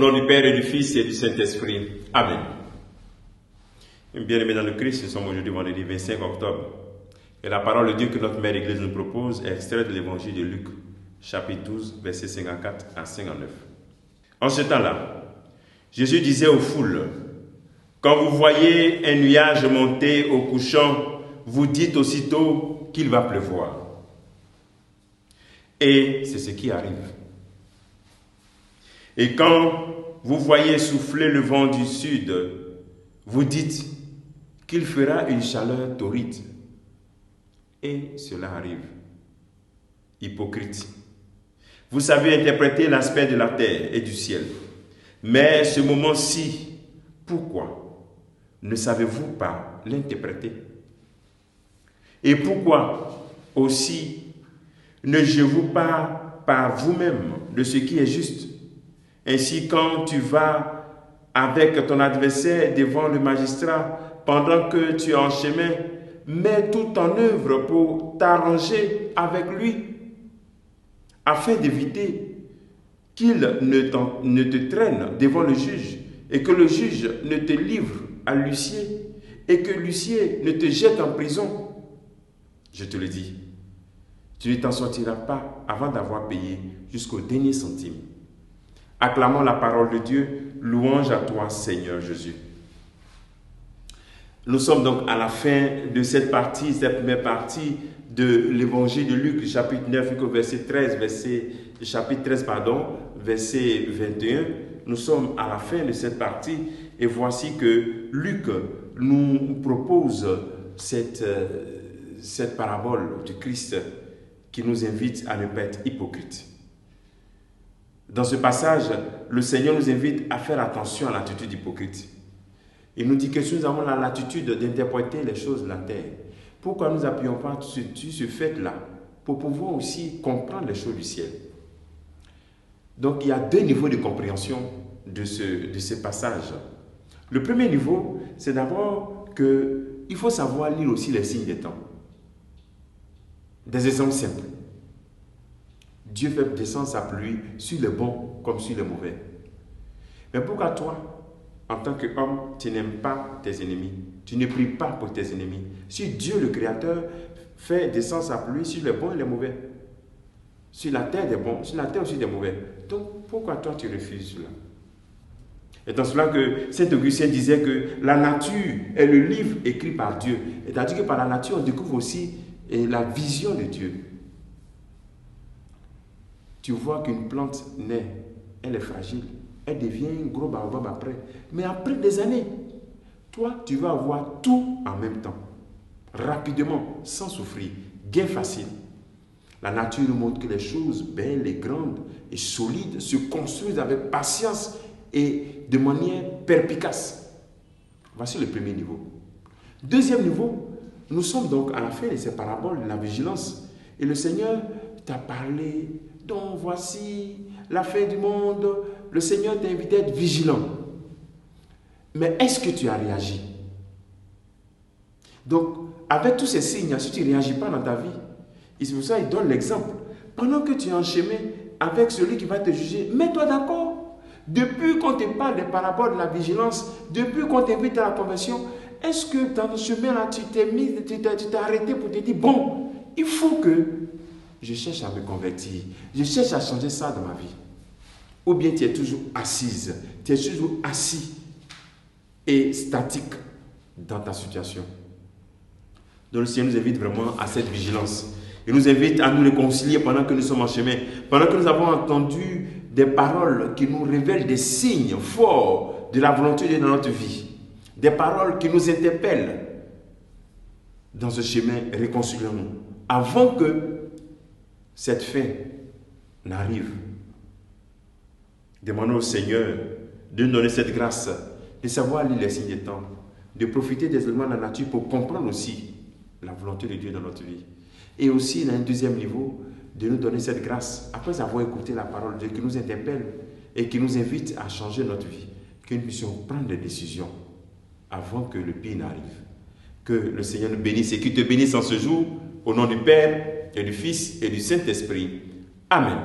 nom du Père et du Fils et du Saint-Esprit. Amen. Bien-aimés dans le Christ, nous sommes aujourd'hui vendredi 25 octobre. Et la parole de Dieu que notre Mère Église nous propose est extraite de l'évangile de Luc, chapitre 12, versets 54 à 59. En ce temps-là, Jésus disait aux foules, « Quand vous voyez un nuage monter au couchant, vous dites aussitôt qu'il va pleuvoir. » Et c'est ce qui arrive. Et quand vous voyez souffler le vent du sud, vous dites qu'il fera une chaleur torride. Et cela arrive. Hypocrite. Vous savez interpréter l'aspect de la terre et du ciel. Mais ce moment-ci, pourquoi ne savez-vous pas l'interpréter? Et pourquoi aussi ne jugez-vous pas par vous-même de ce qui est juste? Ainsi, quand tu vas avec ton adversaire devant le magistrat, pendant que tu es en chemin, mets tout en œuvre pour t'arranger avec lui, afin d'éviter qu'il ne te traîne devant le juge, et que le juge ne te livre à l'huissier, et que l'huissier ne te jette en prison. Je te le dis, tu ne t'en sortiras pas avant d'avoir payé jusqu'au dernier centime. Acclamons la parole de Dieu, louange à toi Seigneur Jésus. Nous sommes donc à la fin de cette première partie de l'évangile de Luc, chapitre 9, verset 21. Nous sommes à la fin de cette partie et voici que Luc nous propose cette parabole du Christ qui nous invite à ne pas être hypocrite. Dans ce passage, le Seigneur nous invite à faire attention à l'attitude hypocrite. Il nous dit que si nous avons la latitude d'interpréter les choses de la terre, pourquoi nous n'appuyons pas sur ce fait-là pour pouvoir aussi comprendre les choses du ciel? Donc, il y a deux niveaux de compréhension de ce passage. Le premier niveau, c'est d'abord qu'il faut savoir lire aussi les signes des temps. Des exemples simples. Dieu fait descendre sa pluie sur les bons comme sur les mauvais. Mais pourquoi toi, en tant qu'homme, tu n'aimes pas tes ennemis? Tu ne pries pas pour tes ennemis. Si Dieu, le Créateur, fait descendre sa pluie sur les bons et les mauvais, sur la terre des bons, sur la terre aussi des mauvais, donc pourquoi toi tu refuses cela? Et dans cela que Saint Augustin disait que la nature est le livre écrit par Dieu. C'est-à-dire que par la nature, on découvre aussi la vision de Dieu. Tu vois qu'une plante naît, elle est fragile, elle devient un gros baobab après. Mais après des années, toi, tu vas avoir tout en même temps, rapidement, sans souffrir, gain facile. La nature nous montre que les choses belles et grandes et solides se construisent avec patience et de manière perspicace. Voici le premier niveau. Deuxième niveau, nous sommes donc à la fin de ces paraboles de la vigilance. Et le Seigneur t'a parlé, donc voici la fin du monde. Le Seigneur t'a invité à être vigilant. Mais est-ce que tu as réagi? Donc, avec tous ces signes, si tu ne réagis pas dans ta vie, et c'est pour ça qu'il donne l'exemple. Pendant que tu es en chemin avec celui qui va te juger, mets-toi d'accord. Depuis qu'on te parle des paraboles de la vigilance, depuis qu'on t'invite à la conversion, est-ce que dans ce chemin-là, tu t'es arrêté pour te dire, bon, il faut que je cherche à me convertir, je cherche à changer ça dans ma vie? Ou bien tu es toujours assise, tu es toujours assis et statique dans ta situation. Donc le Seigneur nous invite vraiment à cette vigilance. Il nous invite à nous réconcilier pendant que nous sommes en chemin, pendant que nous avons entendu des paroles qui nous révèlent des signes forts de la volonté de Dieu dans notre vie, des paroles qui nous interpellent. Dans ce chemin, réconcilions-nous avant que cette fin n'arrive. Demandons au Seigneur de nous donner cette grâce, de savoir lire les signes des temps, de profiter des éléments de la nature pour comprendre aussi la volonté de Dieu dans notre vie. Et aussi, dans un deuxième niveau, de nous donner cette grâce, après avoir écouté la parole de Dieu qui nous interpelle et qui nous invite à changer notre vie, que nous puissions prendre des décisions avant que le pire n'arrive. Que le Seigneur nous bénisse et qu'il te bénisse en ce jour, au nom du Père et du Fils et du Saint-Esprit. Amen.